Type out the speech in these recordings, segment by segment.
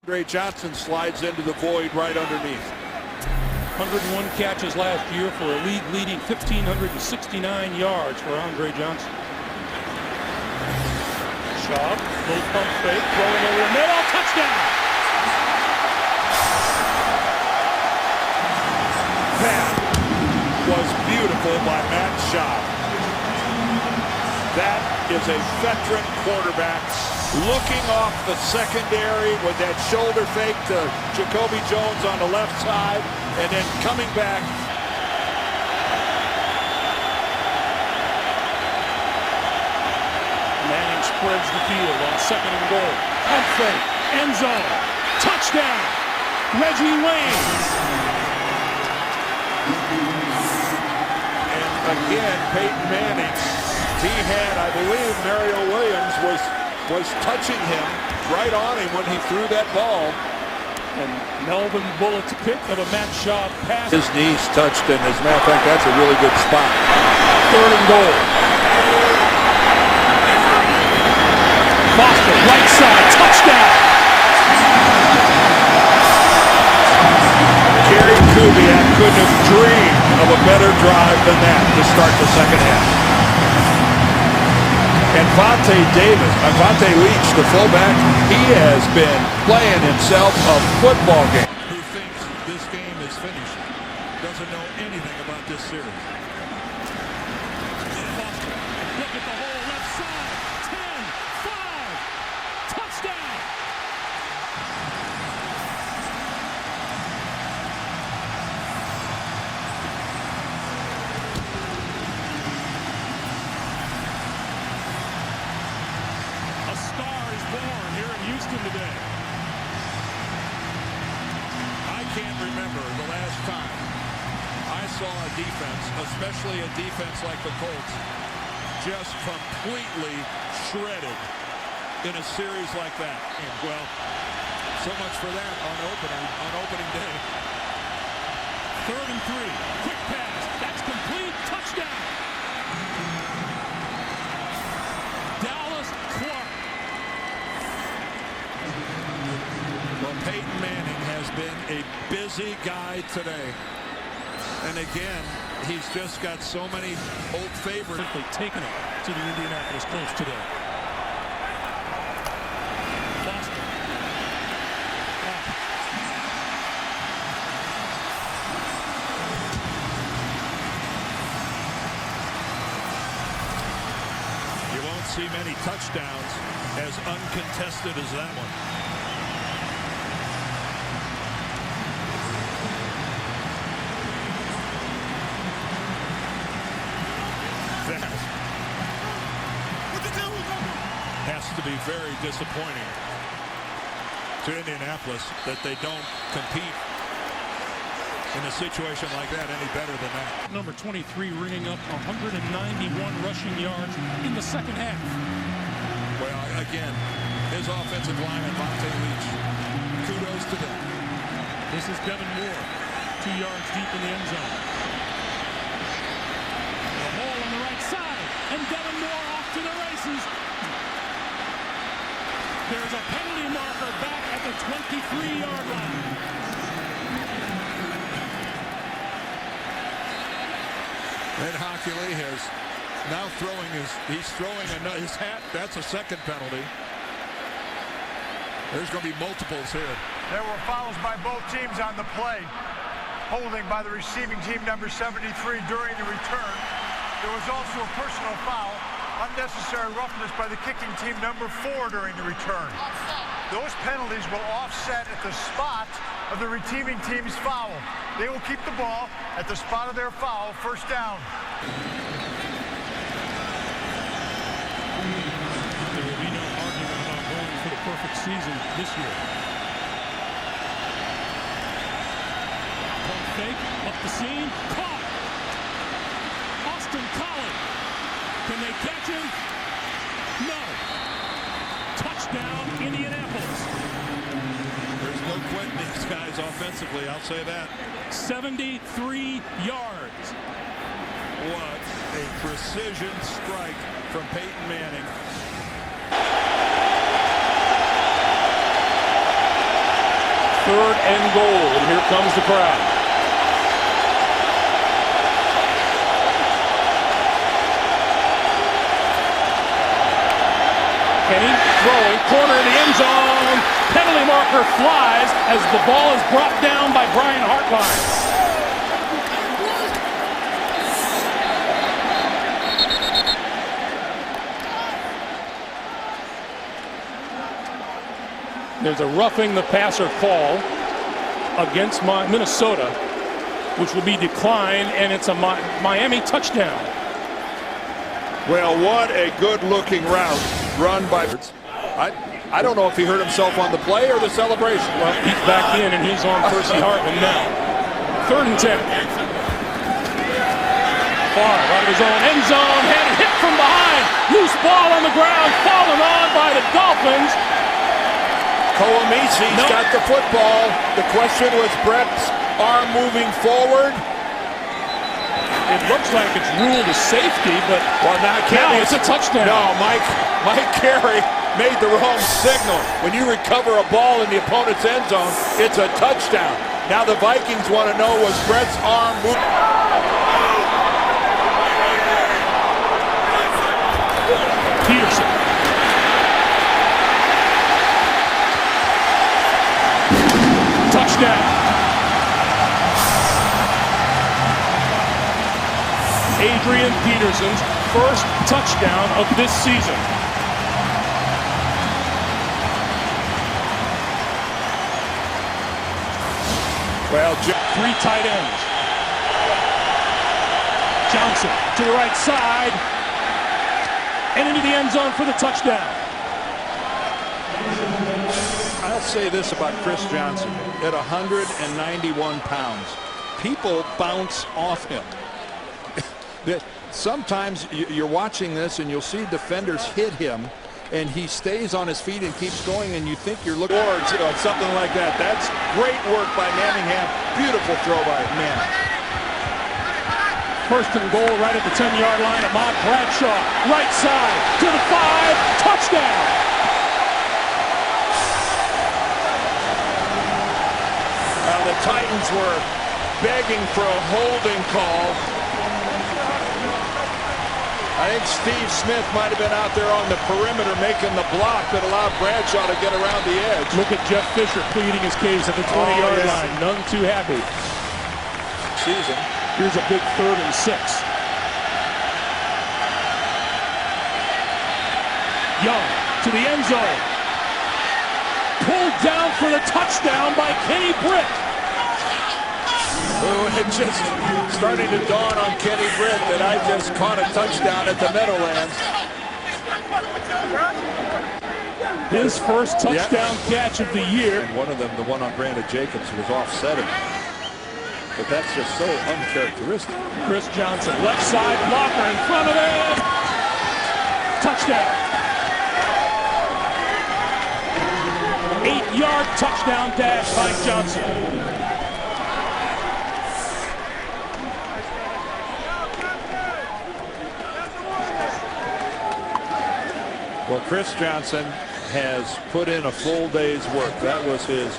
Andre Johnson slides into the void right underneath. 101 catches last year for a league-leading 1,569 yards for Andre Johnson. Shaw, little pump fake, throwing over the middle, touchdown! That was beautiful by Matt Shaw. That is a veteran quarterback looking off the secondary with that shoulder fake to Jacoby Jones on the left side and then coming back. Manning spreads the field on 2nd and goal. Pump fake, end zone, touchdown, Reggie Wayne. And again, Peyton Manning, he had, I believe, Mario Williams was touching him right on him when he threw that ball. And Melvin Bullock's pick of a Matt Shaw pass. His knees touched, and as a matter of fact, that's a really good spot. 3rd and goal. Foster, right side, touchdown. Gary Kubiak couldn't have dreamed of a better drive than that to start the second half. And Vontae Leach, the fullback, he has been playing himself a football game. Who thinks this game is finished doesn't know anything about this series. Look at the hole, left side, 10, 5, touchdown. A star is born here in Houston today. I can't remember the last time I saw a defense, especially a defense like the Colts, just completely shredded in a series like that. And well, so much for that on opening day. 3rd and 3, quick pass, that's complete, touchdown. Dallas Clark. Well, Peyton Manning has been a busy guy today. And again, he's just got so many old favorites. Simply taken it to the Indianapolis Colts today. Foster. You won't see many touchdowns as uncontested as that one. Has to be very disappointing to Indianapolis that they don't compete in a situation like that any better than that. Number 23 ringing up 191 rushing yards in the second half. Well, again, his offensive lineman, Vontae Leach, kudos to them. This is Devin Moore, 2 yards deep in the end zone. A hole on the right side, and Devin Moore off to the races. There's a penalty marker back at the 23-yard line. And Hockley is now throwing his hat. That's a second penalty. There's going to be multiples here. There were fouls by both teams on the play. Holding by the receiving team, number 73, during the return. There was also a personal foul. Unnecessary roughness by the kicking team, number 4, during the return. Those penalties will offset at the spot of the receiving team's foul. They will keep the ball at the spot of their foul, first down. There will be no argument about going for the perfect season this year. Pump fake, up the seam, caught. Austin Collie. Can they catch him? No. Touchdown, Indianapolis. There's no quitting these guys offensively, I'll say that. 73 yards. What a precision strike from Peyton Manning. 3rd and goal, and here comes the crowd. Kenny throwing, corner in the end zone. Penalty marker flies as the ball is brought down by Brian Hartline. There's a roughing the passer call against Minnesota, which will be declined, and it's a Miami touchdown. Well, what a good-looking route run by... I don't know if he hurt himself on the play or the celebration. Well, he's back in, and he's on Percy Hartman now. 3rd and 10. Far right of his own end zone, had it hit from behind. Loose ball on the ground, fallen on by the Dolphins. Koamisi's got the football. The question was Brett's arm moving forward. It looks like it's ruled a safety, but now it's a touchdown. No, Mike Carey made the wrong signal. When you recover a ball in the opponent's end zone, it's a touchdown. Now the Vikings want to know, was Brett's arm moving? Peterson. Touchdown. Adrian Peterson's first touchdown of this season. Well, 3 tight ends. Johnson to the right side and into the end zone for the touchdown. I'll say this about Chris Johnson. At 191 pounds, people bounce off him. Sometimes you're watching this and you'll see defenders hit him and he stays on his feet and keeps going, and you think you're looking towards something like that. That's great work by Manningham. Beautiful throw by Manning. 1st and goal right at the 10-yard line. Ahmad Bradshaw, right side to the 5, touchdown. The Titans were begging for a holding call. I think Steve Smith might have been out there on the perimeter making the block that allowed Bradshaw to get around the edge. Look at Jeff Fisher pleading his case at the 20-yard line. None too happy. Season. Here's a big 3rd and 6. Young to the end zone. Pulled down for the touchdown by Kenny Britt. It's just starting to dawn on Kenny Britt that I just caught a touchdown at the Meadowlands. His first touchdown catch of the year. And one of them, the one on Brandon Jacobs, was offsetting. But that's just so uncharacteristic. Chris Johnson, left side blocker in front of him. Touchdown. 8-yard touchdown dash by Johnson. Well, Chris Johnson has put in a full day's work. That was his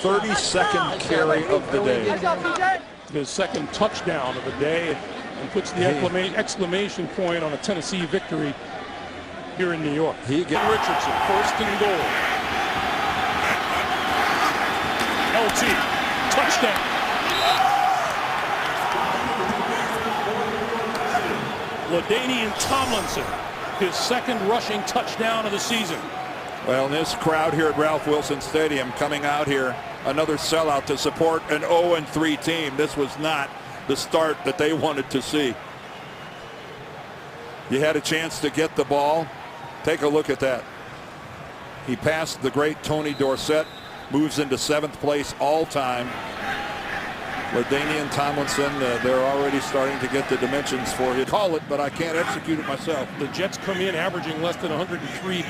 32nd carry of the day. His 2nd touchdown of the day, and puts the exclamation point on a Tennessee victory here in New York. Richardson, 1st and goal. LT, touchdown. LaDainian Tomlinson, his 2nd rushing touchdown of the season. Well, this crowd here at Ralph Wilson Stadium coming out here, another sellout to support an 0-3 team. This was not the start that they wanted to see. You had a chance to get the ball. Take a look at that. He passed the great Tony Dorsett, moves into 7th place all time. LaDainian Tomlinson, they're already starting to get the dimensions for you. Call it, but I can't execute it myself. The Jets come in averaging less than 33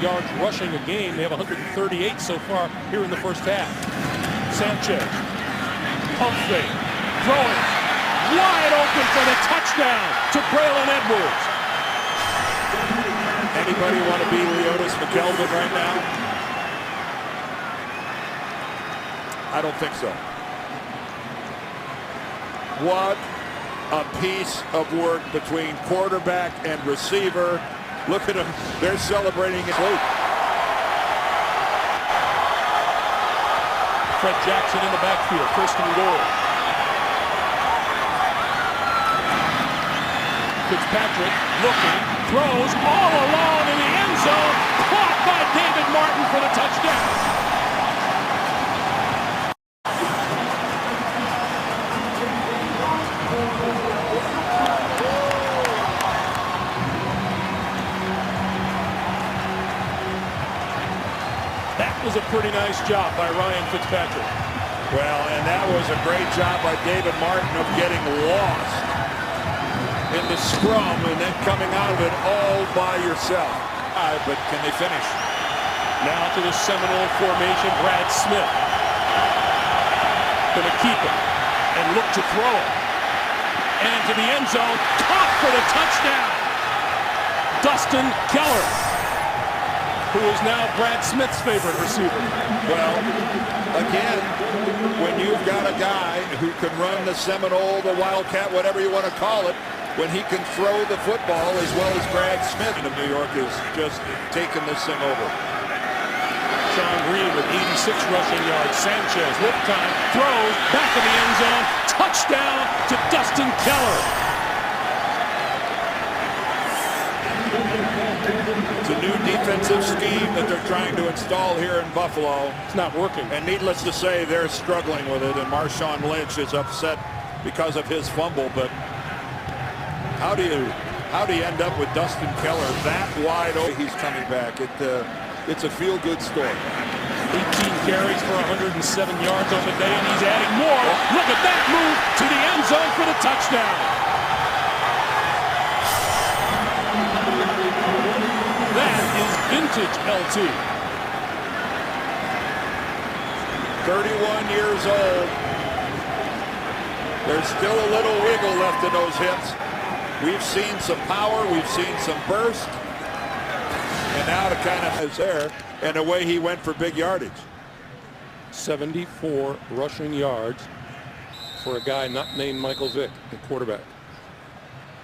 yards rushing a game. They have 138 so far here in the first half. Sanchez, pump fake, throwing, wide open for the touchdown to Braylon Edwards. Anybody want to be Leotis McKelvin right now? I don't think so. What a piece of work between quarterback and receiver. Look at them. They're celebrating it. Fred Jackson in the backfield, first and goal. Fitzpatrick looking, throws all alone in the end zone, caught by David Martin for the touchdown. That was a pretty nice job by Ryan Fitzpatrick. Well, and that was a great job by David Martin of getting lost in the scrum and then coming out of it all by yourself. But can they finish? Now to the Seminole formation, Brad Smith. Going to keep it and look to throw it. And to the end zone, caught for the touchdown. Dustin Keller, who is now Brad Smith's favorite receiver. Well, again, when you've got a guy who can run the Seminole, the Wildcat, whatever you want to call it, when he can throw the football as well as Brad Smith of New York is just taking this thing over. Sean Green with 86 rushing yards. Sanchez with time, throws, back of the end zone, touchdown to Dustin Keller. It's a new defensive scheme that they're trying to install here in Buffalo. It's not working. And needless to say, they're struggling with it, and Marshawn Lynch is upset because of his fumble. But how do you end up with Dustin Keller that wide open? He's coming back. It's a feel-good story. 18 carries for 107 yards on the day, and he's adding more. Look at that move to the end zone for the touchdown. That is vintage LT. 31 years old. There's still a little wiggle left in those hips. We've seen some power. We've seen some burst. And now the kind of is there. And away he went for big yardage. 74 rushing yards for a guy not named Michael Vick, the quarterback.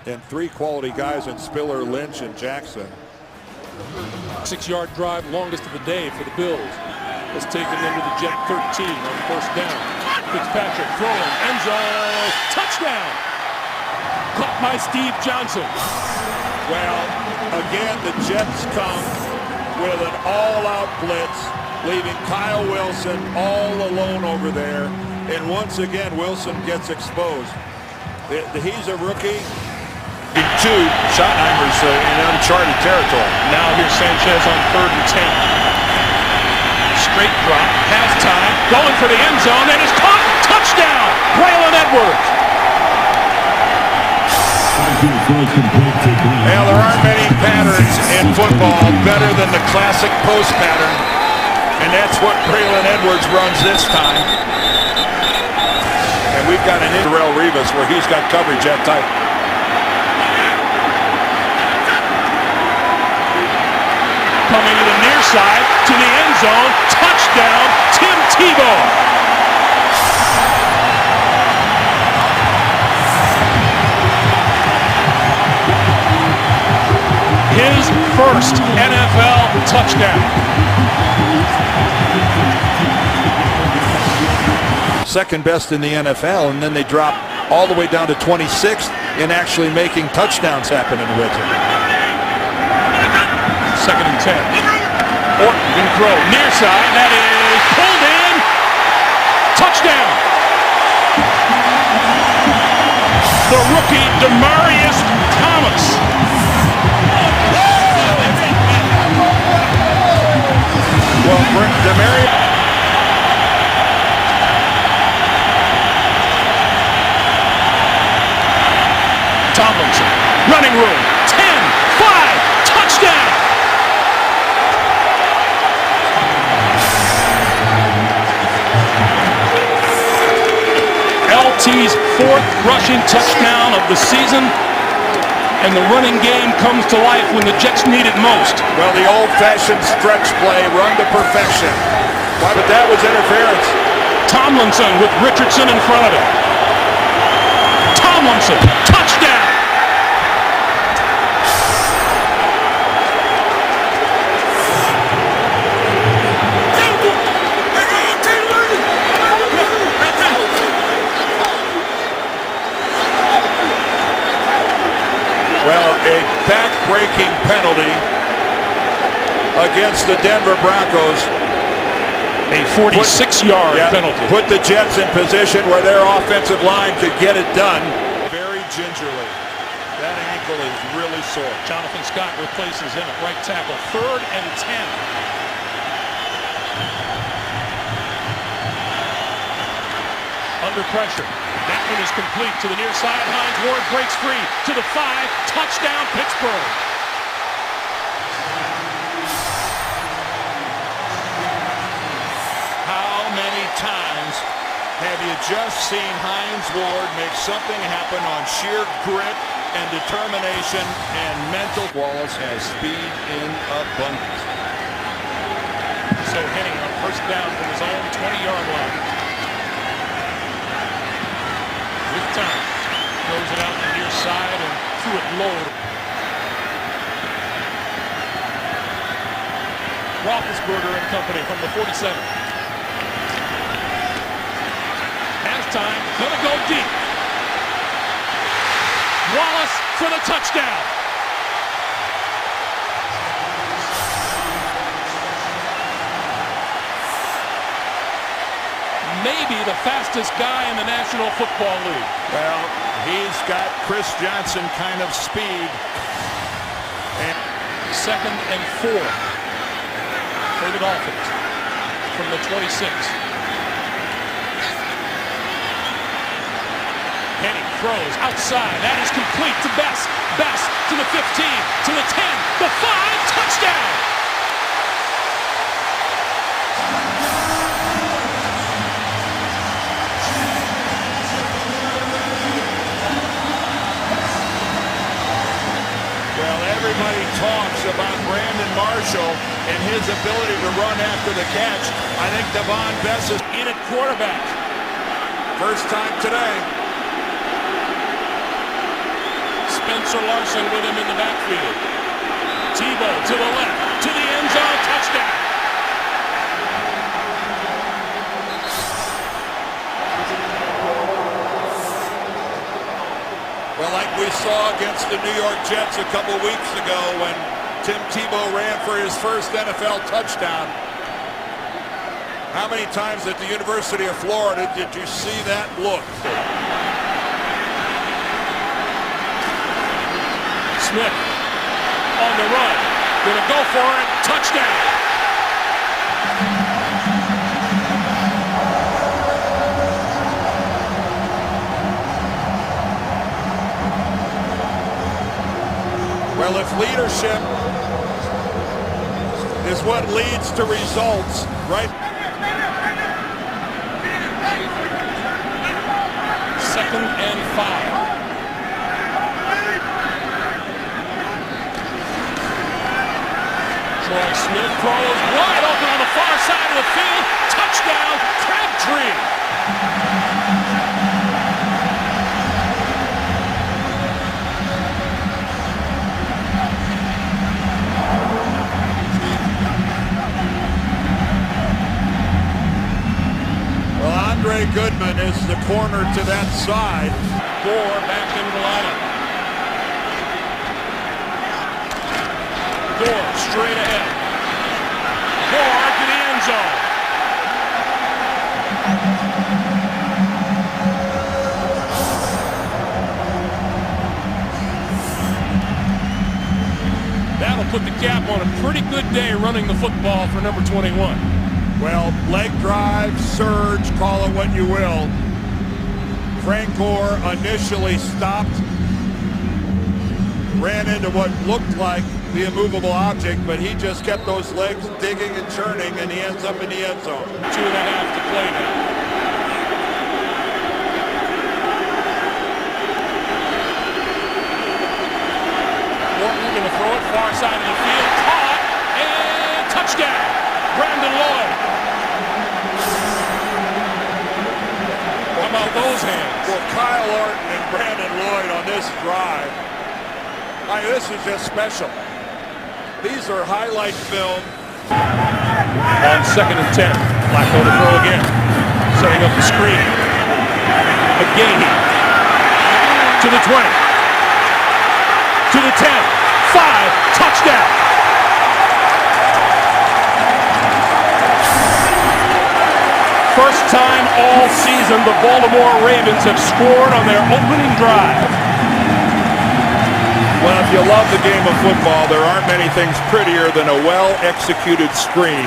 And three quality guys in Spiller, Lynch, and Jackson. 6-yard drive, longest of the day for the Bills. Has taken them to the Jet 13 on first down. Fitzpatrick throwing, end zone, touchdown! Caught by Steve Johnson. Well, again, the Jets come with an all-out blitz, leaving Kyle Wilson all alone over there. And once again, Wilson gets exposed. He's a rookie. Two Schottenheimer's in uncharted territory. Now here's Sanchez on 3rd and 10. Straight drop, has time, going for the end zone, and is caught. Touchdown, Braylon Edwards. Well, there aren't many patterns in football better than the classic post pattern, and that's what Braylon Edwards runs this time. And we've got an Terrell Rivas where he's got coverage that tight. Coming to the near side, to the end zone, touchdown, Tim Tebow. His first NFL touchdown. Second best in the NFL, and then they drop all the way down to 26th in actually making touchdowns happen in the red zone. 2nd and 10. Orton can throw near side. That is pulled in. Touchdown. The rookie Demaryius Thomas. Well, Demaryius. Tomlinson. Running room. 10, 5, touchdown. LT's 4th rushing touchdown of the season, and the running game comes to life when the Jets need it most. Well, the old-fashioned stretch play, run to perfection. But that was interference. Tomlinson with Richardson in front of him. Tomlinson, touchdown! Well, a back-breaking penalty against the Denver Broncos. A 46-yard penalty. Put the Jets in position where their offensive line could get it done. Very gingerly. That ankle is really sore. Jonathan Scott replaces him at right tackle. 3rd and 10. Under pressure. That one is complete to the near side. Hines Ward breaks free to the 5. Touchdown, Pittsburgh. How many times have you just seen Hines Ward make something happen on sheer grit and determination and mental? Wallace has speed in abundance. So Henning on first down from his own 20-yard line. With time, throws it out the near side and threw it low. Roethlisberger and company from the 47. Halftime, gonna go deep. Wallace for the touchdown. Maybe the fastest guy in the National Football League. Well, he's got Chris Johnson kind of speed. And 2nd and 4 for the Dolphins from the 26. Henning throws outside. That is complete to Best. Best to the 15, to the 10, the 5, touchdown! everybody talks about Brandon Marshall and his ability to run after the catch. I think Devon Bess is in at quarterback. First time today. Spencer Larson with him in the backfield. Tebow to the left, to the end zone, touchdown. Well, like we saw against the New York Jets a couple weeks ago when Tim Tebow ran for his first NFL touchdown. How many times at the University of Florida did you see that look? Smith on the run. Gonna go for it. Touchdown. Well, if leadership is what leads to results, right? 2nd and 5. Troy Smith throws wide open on the far side of the field. Touchdown, Crabtree. Greg Goodman is the corner to that side. Gore back into the lineup. Gore straight ahead. Gore to the end zone. That'll put the cap on a pretty good day running the football for number 21. Well, leg drive, surge, call it what you will. Frank Gore initially stopped, ran into what looked like the immovable object, but he just kept those legs digging and churning, and he ends up in the end zone. 2.5 to play now. Morton going to throw it far side of the field, caught, and touchdown. Brandon Lloyd. Kyle Orton and Brandon Lloyd on this drive. This is just special. These are highlight film. On 2nd and 10. Flacco to throw again. Setting up the screen. Again. To the 20. To the 10. 5. Touchdown. First time all season the Baltimore Ravens have scored on their opening drive. Well, if you love the game of football, there aren't many things prettier than a well-executed screen,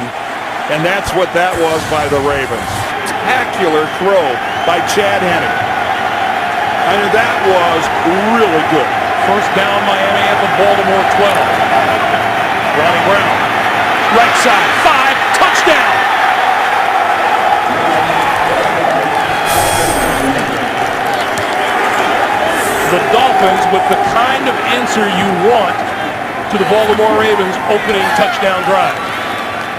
and that's what that was by the Ravens. Spectacular throw by Chad Henne. I mean, that was really good. First down Miami at the Baltimore 12. Ronnie Brown. Right side. 5. Touchdown. The Dolphins with the kind of answer you want to the Baltimore Ravens opening touchdown drive.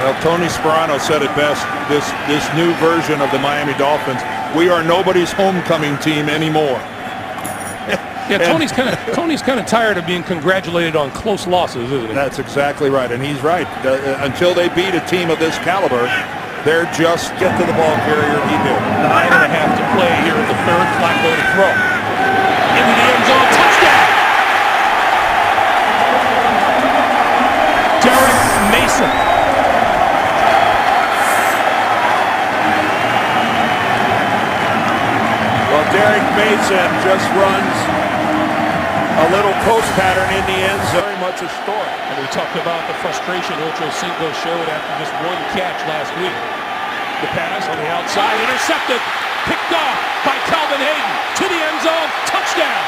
Well, Tony Sparano said it best, this new version of the Miami Dolphins, we are nobody's homecoming team anymore. Yeah, Tony's kind of tired of being congratulated on close losses, isn't he? That's exactly right, and he's right. Until they beat a team of this caliber, they're just get to the ball carrier. He did. 9.5 to play here in the third. Flacco to throw. Into the end zone. Touchdown! Derek Mason. Well, Derek Mason just runs a little post pattern in the end zone. Very much a story. And we talked about the frustration Ocho Cinco showed after just one catch last week. The pass on the outside, intercepted, picked off by Calvin Hayden to the end zone, touchdown.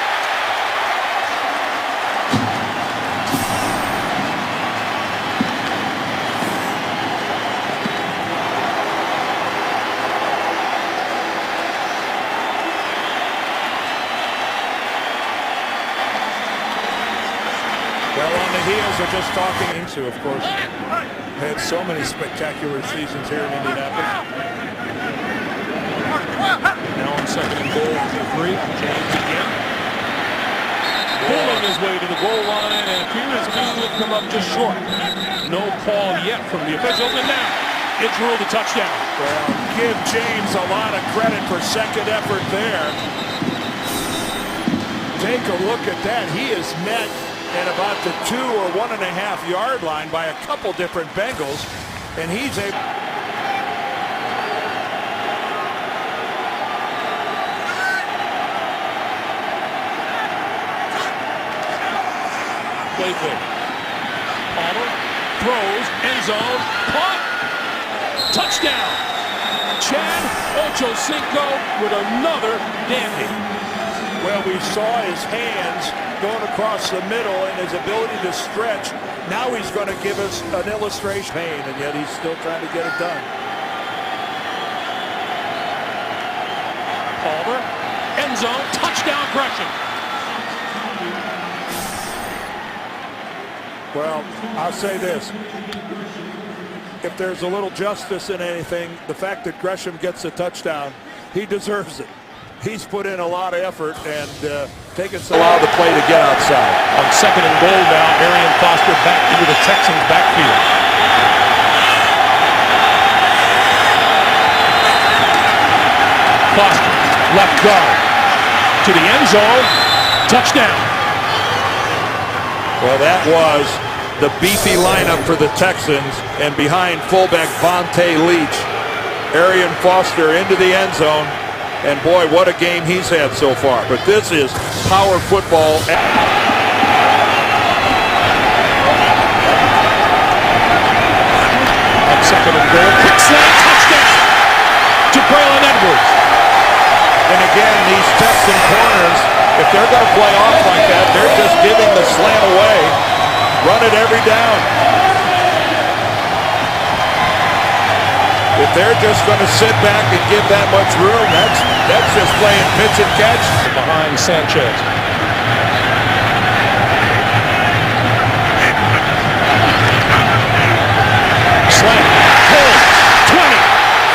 Well, on the heels of just talking to, of course, had so many spectacular seasons here in Indianapolis. Now on 2nd and goal for 3. James again. Pulling his way to the goal line and appears to come up just short. No call yet from the officials, and now it's ruled a touchdown. Well, give James a lot of credit for second effort there. Take a look at that. He is met at about the 2 or 1.5 yard line by a couple different Bengals, and he's able. Playful. Palmer throws, end zone, caught, touchdown. Chad Ochocinco with another dandy. Well, we saw his hands going across the middle and his ability to stretch. Now he's going to give us an illustration. Pain, and yet he's still trying to get it done. Palmer, end zone, touchdown Gresham. Well, I'll say this. If there's a little justice in anything, the fact that Gresham gets a touchdown, he deserves it. He's put in a lot of effort and taken some. Allow the play to get outside. On 2nd and goal now, Arian Foster back into the Texans' backfield. Foster, left guard, to the end zone, touchdown. Well, that was the beefy lineup for the Texans, and behind fullback Vontae Leach, Arian Foster into the end zone. And boy, what a game he's had so far. But this is power football. On 2nd and goal, quick slant, touchdown to Braylon Edwards. And again, these Texan corners, if they're going to play off like that, they're just giving the slant away. Run it every down. If they're just going to sit back and give that much room, that's just playing pitch and catch. Behind Sanchez. Slant, hold, 20,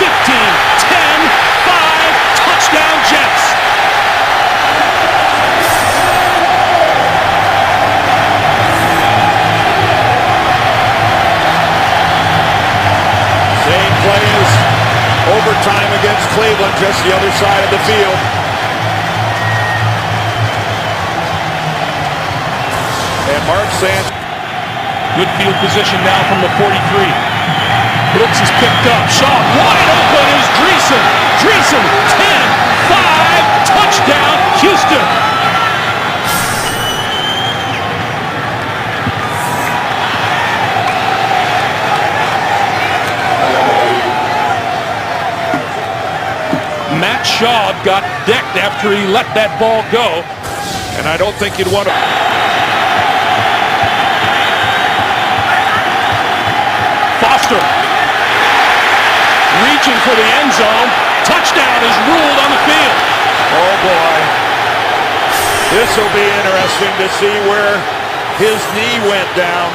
15, 10, 5, touchdown Jets. Cleveland just the other side of the field. And Mark Sanchez. Good field position now from the 43. Brooks is picked up. Shaw wide open is Dreesen. Dreesen 10-5 touchdown Houston. Matt Shaw got decked after he let that ball go. And I don't think you'd want to. Foster reaching for the end zone. Touchdown is ruled on the field. Oh boy. This will be interesting to see where his knee went down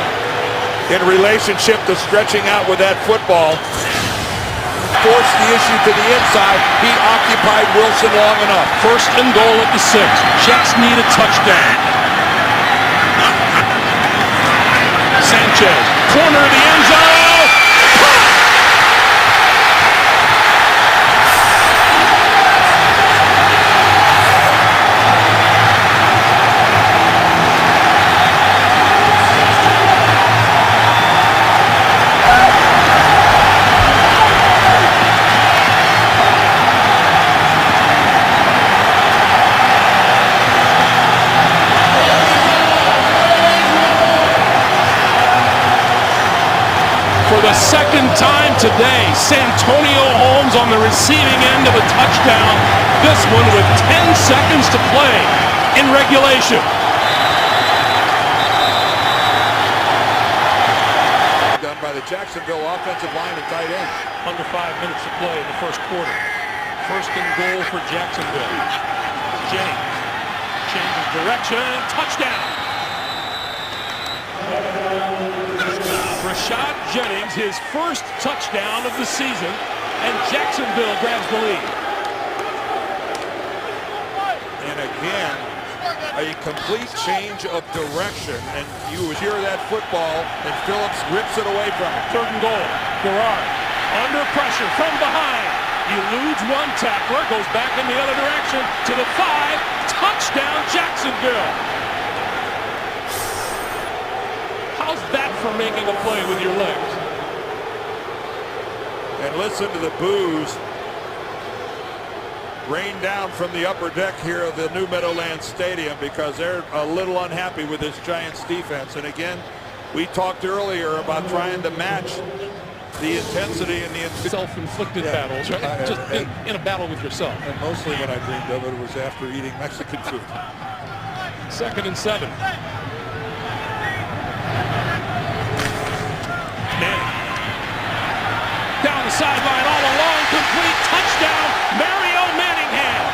in relationship to stretching out with that football. Forced the issue to the inside. He occupied Wilson long enough. First and goal at the 6. Jets need a touchdown. Sanchez, corner of the end zone. For the second time today, Santonio Holmes on the receiving end of a touchdown. This one with 10 seconds to play in regulation. Done by the Jacksonville offensive line and tight end. Under 5 minutes to play in the first quarter. First and goal for Jacksonville. Jennings changes direction. Touchdown. Rashad Jennings, his first touchdown of the season, and Jacksonville grabs the lead. And again, a complete change of direction, and you hear that football, and Phillips rips it away from him. Third and goal. Garrard under pressure from behind. Eludes one tackler, goes back in the other direction to the 5. Touchdown, Jacksonville. How's that for making a play with your legs? And listen to the boos rain down from the upper deck here of the New Meadowlands Stadium because they're a little unhappy with this Giants defense. And again, we talked earlier about trying to match the intensity and the self-inflicted battles, right? Just in a battle with yourself. And mostly when I dreamed of it was after eating Mexican food. 2nd and 7. Manning. Down the sideline all along, complete touchdown, Mario Manningham.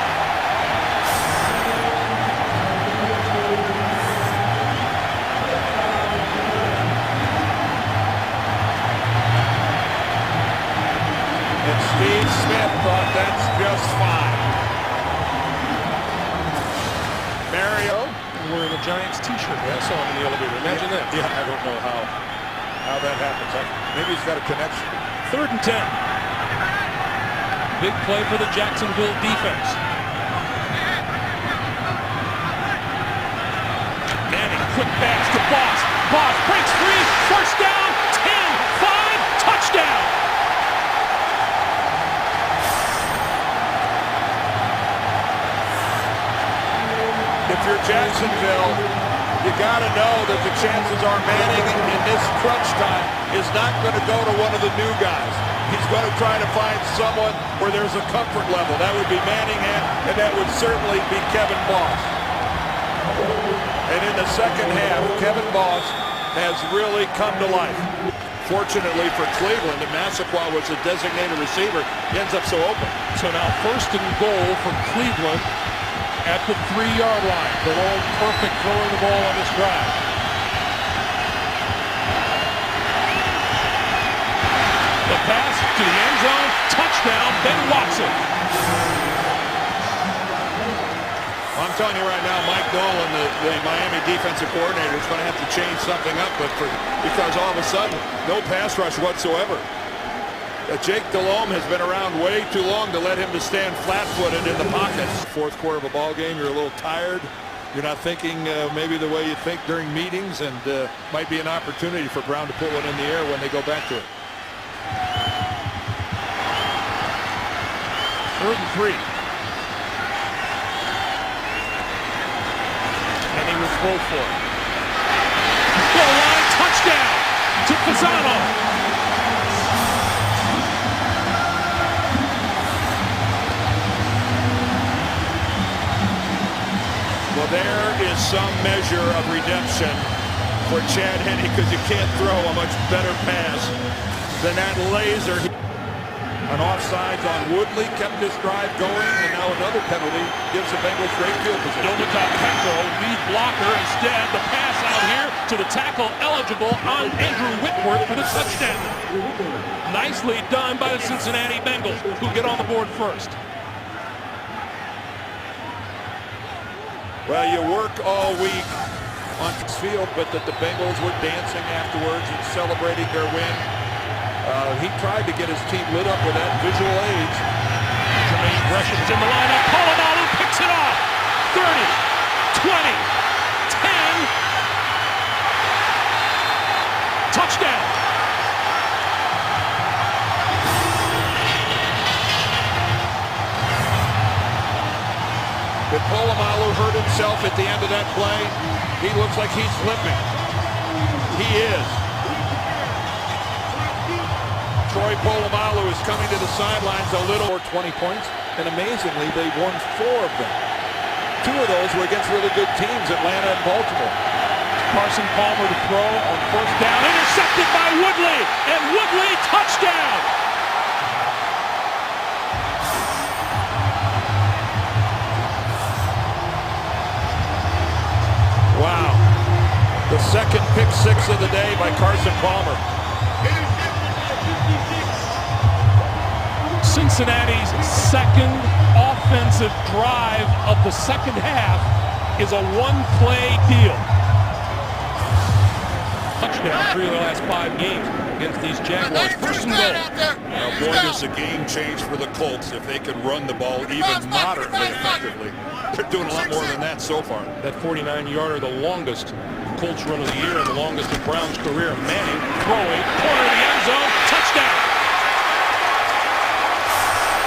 And Steve Smith thought that's just fine. Mario Wearing a Giants t-shirt. I saw him in the elevator. Imagine that. Yeah, I don't know how that happens. Maybe he's got a connection. 3rd and 10. Big play for the Jacksonville defense. Manning, quick pass to Boss. Boss breaks free. First down. 10-5. Touchdown. If you're Jacksonville, you got to know that the chances are Manning in this crunch time is not going to go to one of the new guys. He's going to try to find someone where there's a comfort level. That would be Manningham, and that would certainly be Kevin Boss. And in the second half, Kevin Boss has really come to life. Fortunately for Cleveland, Massaquoi was a designated receiver. He ends up so open. So now 1st and goal for Cleveland at the 3-yard line. Barone perfect throwing the ball on this drive. The pass to the end zone. Touchdown, Ben Watson. I'm telling you right now, Mike Nolan, the Miami defensive coordinator, is going to have to change something up, because all of a sudden, no pass rush whatsoever. Jake Delhomme has been around way too long to let him to stand flat-footed in the pocket. Fourth quarter of a ball game, you're a little tired. You're not thinking maybe the way you think during meetings, and might be an opportunity for Brown to put one in the air when they go back to it. 3rd and 3. And he will throw for it. Goal line, touchdown to Fasano. Well, there is some measure of redemption for Chad Henne, because you can't throw a much better pass than that laser. An offsides on Woodley kept this drive going, and now another penalty gives the Bengals great field position. Dominic lead blocker instead. The pass out here to the tackle eligible on Andrew Whitworth for the touchdown. Nicely done by the Cincinnati Bengals, who get on the board first. Well, you work all week on this field, but that the Bengals were dancing afterwards and celebrating their win. He tried to get his team lit up with that visual aids. Jermaine Gresham's in the lineup. Polamalu picks it off. 30, 20, 10. Touchdown. But Polamalu hurt himself at the end of that play. He looks like he's limping. He is. Troy Polamalu is coming to the sidelines a little. 20 points, and amazingly, they won 4 of them. 2 of those were against really good teams, Atlanta and Baltimore. Carson Palmer to throw on 1st down. Intercepted by Woodley, and Woodley touchdown. Wow. The second pick 6 of the day by Carson Palmer. Cincinnati's second offensive drive of the second half is a 1-play deal. Touchdown 3 of the last 5 games against these Jaguars. 1st and goal. Now, boy, does the game change for the Colts if they can run the ball even moderately effectively. They're doing a lot more than that so far. That 49-yarder, the longest Colts run of the year and the longest in Brown's career. Manning throwing, corner of the end zone, touchdown.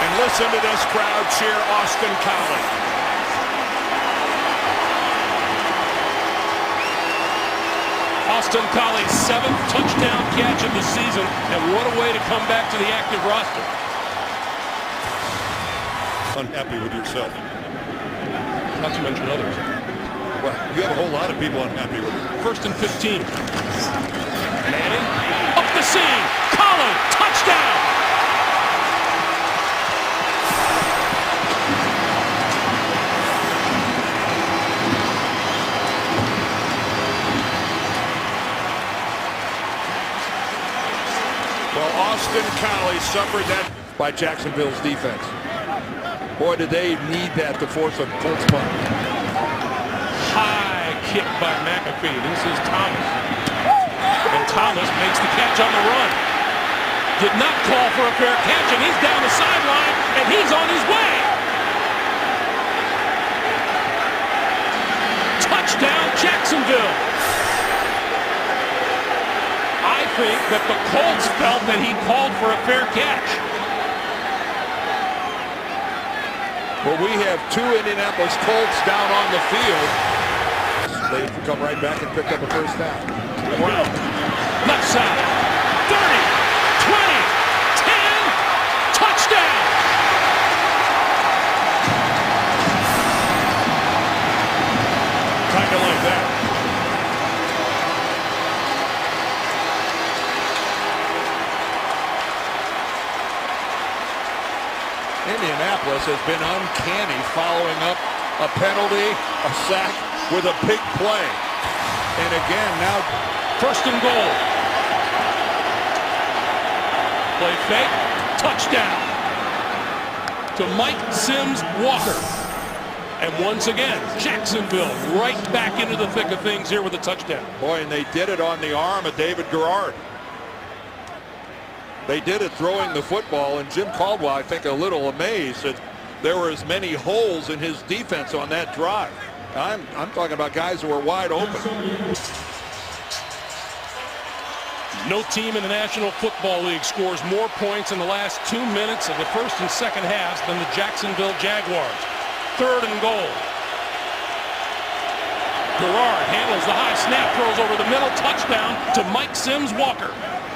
And listen to this crowd cheer Austin Collie. Austin Collie's 7th touchdown catch of the season, and what a way to come back to the active roster. Unhappy with yourself. Not to mention others. Well, you have a whole lot of people unhappy with you. 1st and 15. Manning up the seam. Collie, touchdown. Well, Austin Collie suffered that by Jacksonville's defense. Boy, did they need that to force a Colts punt. High kick by McAfee. This is Thomas. And Thomas makes the catch on the run. Did not call for a fair catch, and he's down the sideline, and he's on his way. Touchdown, Jacksonville. I think that the Colts felt that he called for a fair catch. Well, we have 2 Indianapolis Colts down on the field. They come right back and pick up a 1st down. Brown, left side, 30, 20, 10, touchdown. Kind of like that. Indianapolis has been uncanny following up a penalty, a sack with a big play. And again, now 1st and goal. Play fake, touchdown to Mike Sims Walker. And once again, Jacksonville right back into the thick of things here with a touchdown. Boy, and they did it on the arm of David Garrard. They did it throwing the football, and Jim Caldwell, I think, a little amazed that there were as many holes in his defense on that drive. I'm talking about guys who were wide open. No team in the National Football League scores more points in the last 2 minutes of the first and second halves than the Jacksonville Jaguars. 3rd and goal. Garrard handles the high snap, throws over the middle, touchdown to Mike Sims Walker.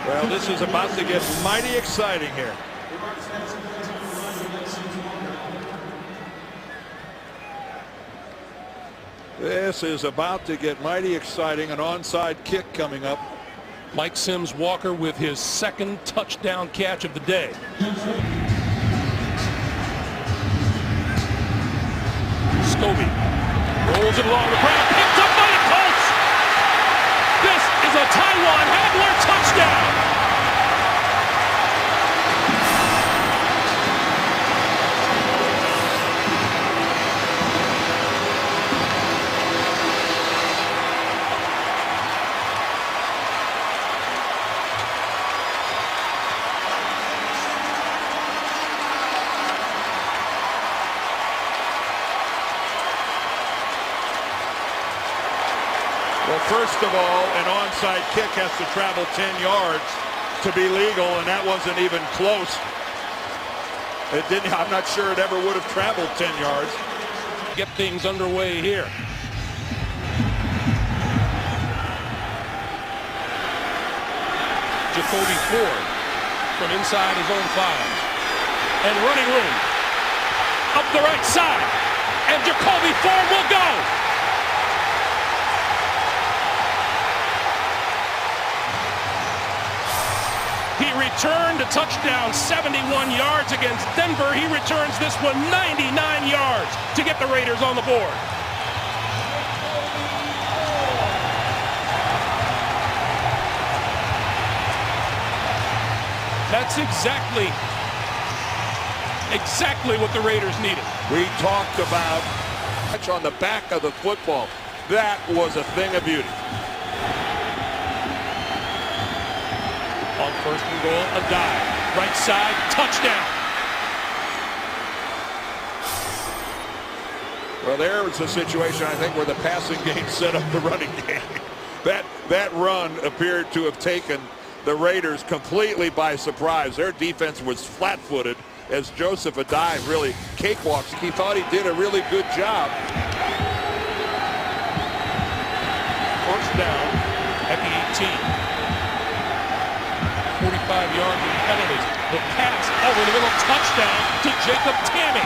Well, this is about to get mighty exciting here. This is about to get mighty exciting. An onside kick coming up. Mike Sims Walker with his 2nd touchdown catch of the day. Scobie rolls it along the ground, picked up by the Colts. This is a Taiwan Hadler touchdown. Well, first of all, an onside kick has to travel 10 yards to be legal, and that wasn't even close. It didn't. I'm not sure it ever would have traveled 10 yards. Get things underway here. Jacoby Ford from inside his own 5. And running room. Up the right side. And Jacoby Ford will go. He returned a touchdown, 71 yards against Denver. He returns this one 99 yards to get the Raiders on the board. That's exactly what the Raiders needed. We talked about on the back of the football. That was a thing of beauty. On 1st and goal, a dive. Right side, touchdown. Well, there was a situation, I think, where the passing game set up the running game. That run appeared to have taken the Raiders completely by surprise. Their defense was flat-footed as Joseph Adai really cakewalks. He thought he did a really good job. 1st down at the 18. 45 yards and penalties. The pass over the middle, touchdown to Jacob Tamme.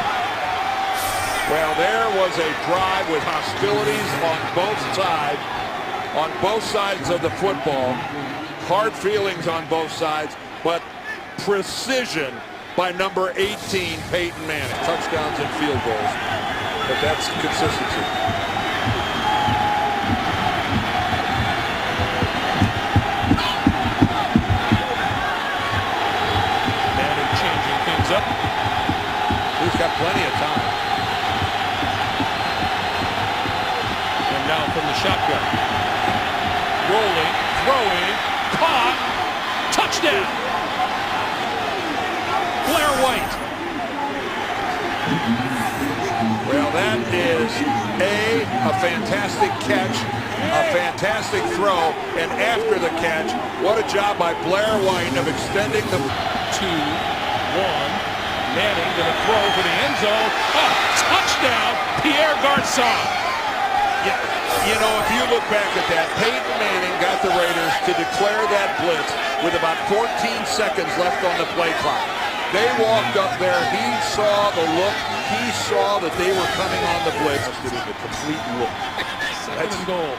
Well, there was a drive with hostilities on both sides of the football. Hard feelings on both sides, but precision by number 18, Peyton Manning. Touchdowns and field goals, but that's consistency. Up. He's got plenty of time. And now from the shotgun. Rolling, throwing, caught, touchdown. Blair White. Well, that is a fantastic catch, a fantastic throw, and after the catch, what a job by Blair White of extending the 2-1. Manning going to throw for the end zone. Oh, touchdown, Pierre Garçon. Yeah, you know, if you look back at that, Peyton Manning got the Raiders to declare that blitz with about 14 seconds left on the play clock. They walked up there. He saw the look. He saw that they were coming on the blitz. It was a complete look. 2nd and goal.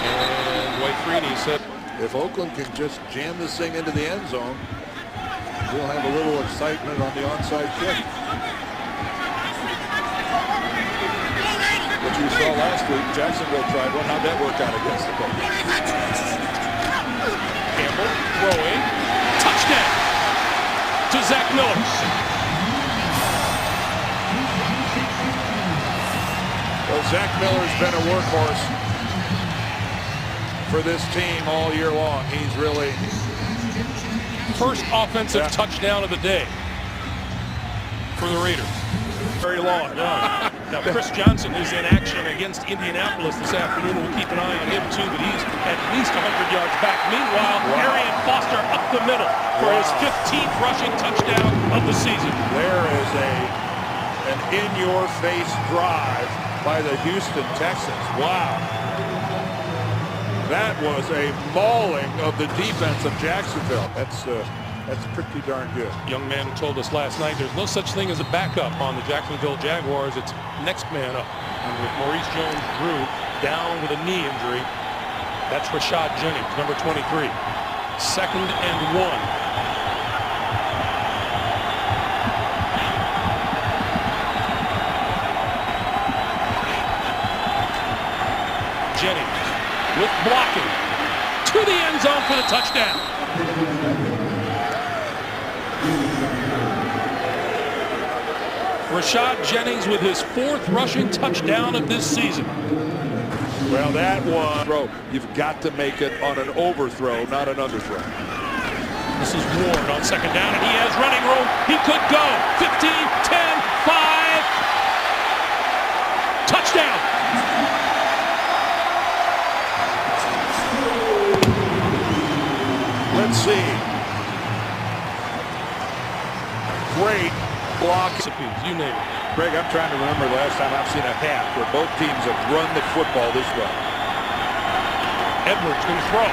And Dwight Freeney said, if Oakland can just jam this thing into the end zone, we'll have a little excitement on the onside kick. What you saw last week, Jacksonville tried one. How'd that work out against the Colts? Campbell throwing. Touchdown to Zach Miller. Well, Zach Miller's been a workhorse. for this team all year long. He's really... First offensive touchdown of the day for the Raiders. Very long. Now, Chris Johnson is in action against Indianapolis this afternoon. We'll keep an eye on him, too, but he's at least 100 yards back. Meanwhile, Arian Foster up the middle for his 15th rushing touchdown of the season. There is an in-your-face drive by the Houston Texans. Wow. That was a mauling of the defense of Jacksonville. That's pretty darn good. Young man who told us last night there's no such thing as a backup on the Jacksonville Jaguars. It's next man up. And with Maurice Jones-Drew down with a knee injury, that's Rashad Jennings, number 23. 2nd and 1. Jennings with blocking to the end zone for the touchdown. Rashad Jennings with his 4th rushing touchdown of this season. Well, that one, bro, you've got to make it on an overthrow, not an underthrow. This is Ward on 2nd down, and he has running room. He could go. 15, 10, 5. Touchdown. Let's see. Great block. You name it. Greg, I'm trying to remember the last time I've seen a half where both teams have run the football this way. Edwards going to throw.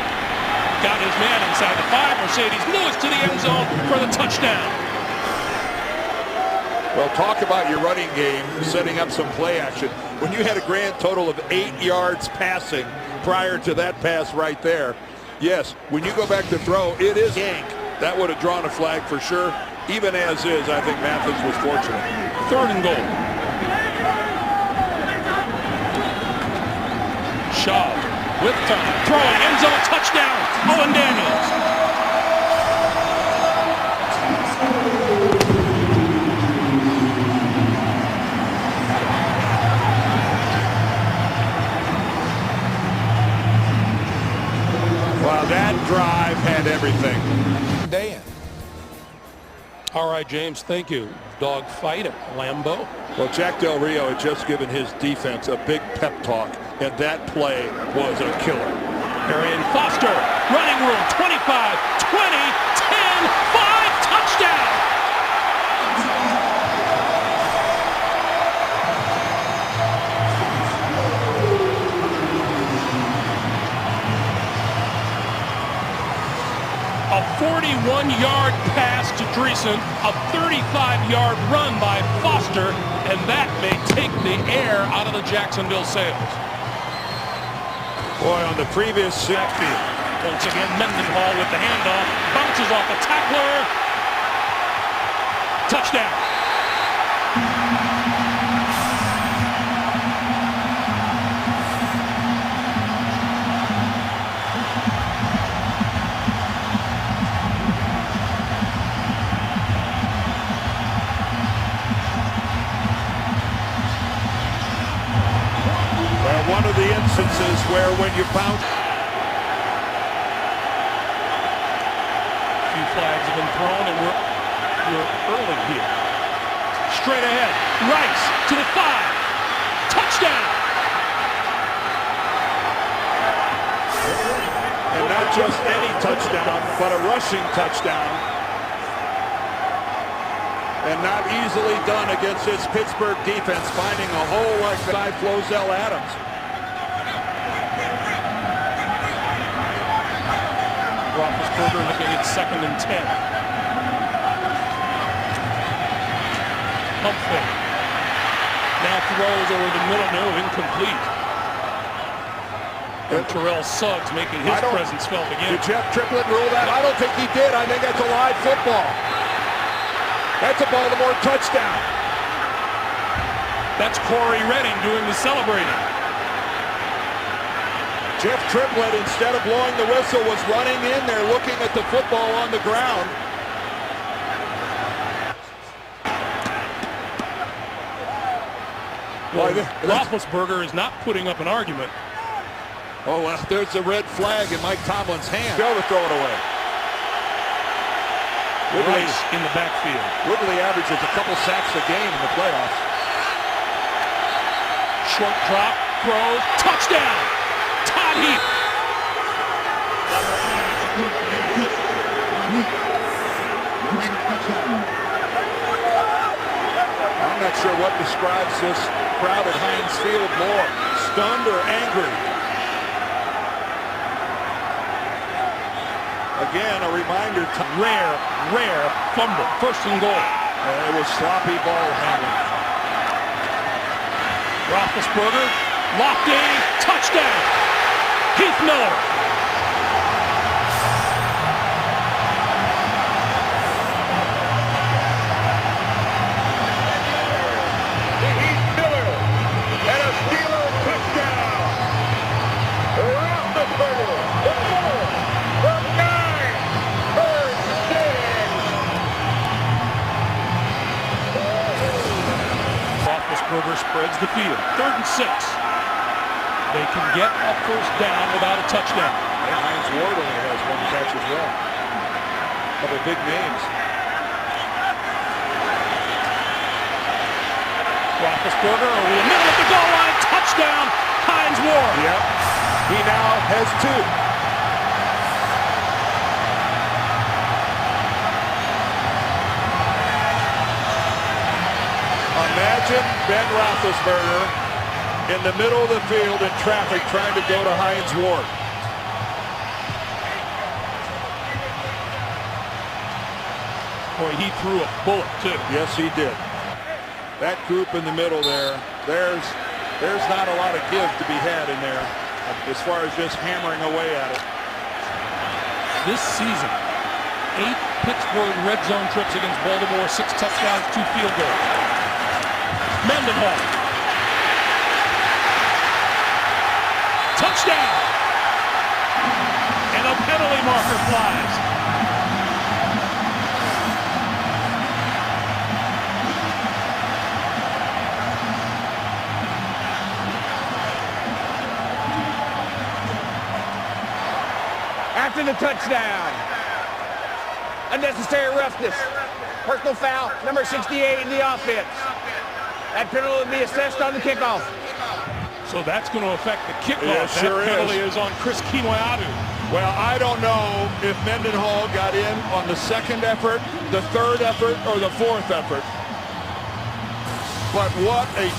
Got his man inside the 5. Mercedes Lewis to the end zone for the touchdown. Well, talk about your running game, setting up some play action. When you had a grand total of 8 yards passing prior to that pass right there, yes, when you go back to throw, it is yank. That would have drawn a flag for sure. Even as is, I think Mathis was fortunate. 3rd and goal. Shaw with time. Throwing end zone touchdown. Owen Daniels. Wow, that drive had everything. Dan. All right, James, thank you. Dog fight at Lambeau. Well, Jack Del Rio had just given his defense a big pep talk, and that play was a killer. Arian Foster, running room, 25, 20, 10, 5, touchdown! A 41-yard pass to Dreesen, a 35-yard run by Foster, and that may take the air out of the Jacksonville sails. Boy, on the previous backfield. Once again, Mendenhall with the handoff, bounces off the tackler. Touchdown. One of the instances where when you bounce... A few flags have been thrown, and we're early here. Straight ahead, Rice to the 5. Touchdown! And not just any touchdown, but a rushing touchdown. And not easily done against this Pittsburgh defense, finding a hole like that. Flozell Adams. Roethlisberger looking at 2nd and 10. Humphrey now throws over the middle, no, incomplete. And Terrell Suggs making his presence felt again. Did Jeff Triplett rule that? I don't think he did. I think that's a live football. That's a Baltimore touchdown. That's Corey Redding doing the celebrating. Jeff Triplett, instead of blowing the whistle, was running in there looking at the football on the ground. Well, Roethlisberger is not putting up an argument. Oh, well, there's the red flag in Mike Tomlin's hand. Go to throw it away. Rice in the backfield. Woodley averages a couple sacks a game in the playoffs. Short drop, throws, touchdown! Todd Heap. I'm not sure what describes this crowd at Heinz Field more, stunned or angry. Again, a reminder to Rare fumble. First and goal. it was sloppy ball handling. Roethlisberger, locked in, touchdown! Heath Miller. Heath Miller and a Steeler touchdown. Roethlisberger, the ball from 9, third and 6. Roethlisberger spreads the field. 3rd and 6. They can get a first down without a touchdown. And Heinz Ward only has one catch as well. Couple big names. Roethlisberger over the middle of the goal line. Touchdown, Heinz Ward. Yep. He now has 2. Imagine Ben Roethlisberger in the middle of the field in traffic trying to go to Heinz Ward. Boy, he threw a bullet, too. Yes, he did. That group in the middle there, there's not a lot of give to be had in there as far as just hammering away at it. This season, 8 Pittsburgh red zone trips against Baltimore, 6 touchdowns, 2 field goals. Mendenhall. Touchdown! And a penalty marker flies. After the touchdown, unnecessary roughness, personal foul, number 68 in the offense. That penalty will be assessed on the kickoff. So that's going to affect the kickoff. Yeah, sure that penalty is. is on Chris Kinoyadu. Well, I don't know if Mendenhall got in on the 2nd effort, the 3rd effort, or the 4th effort. But what a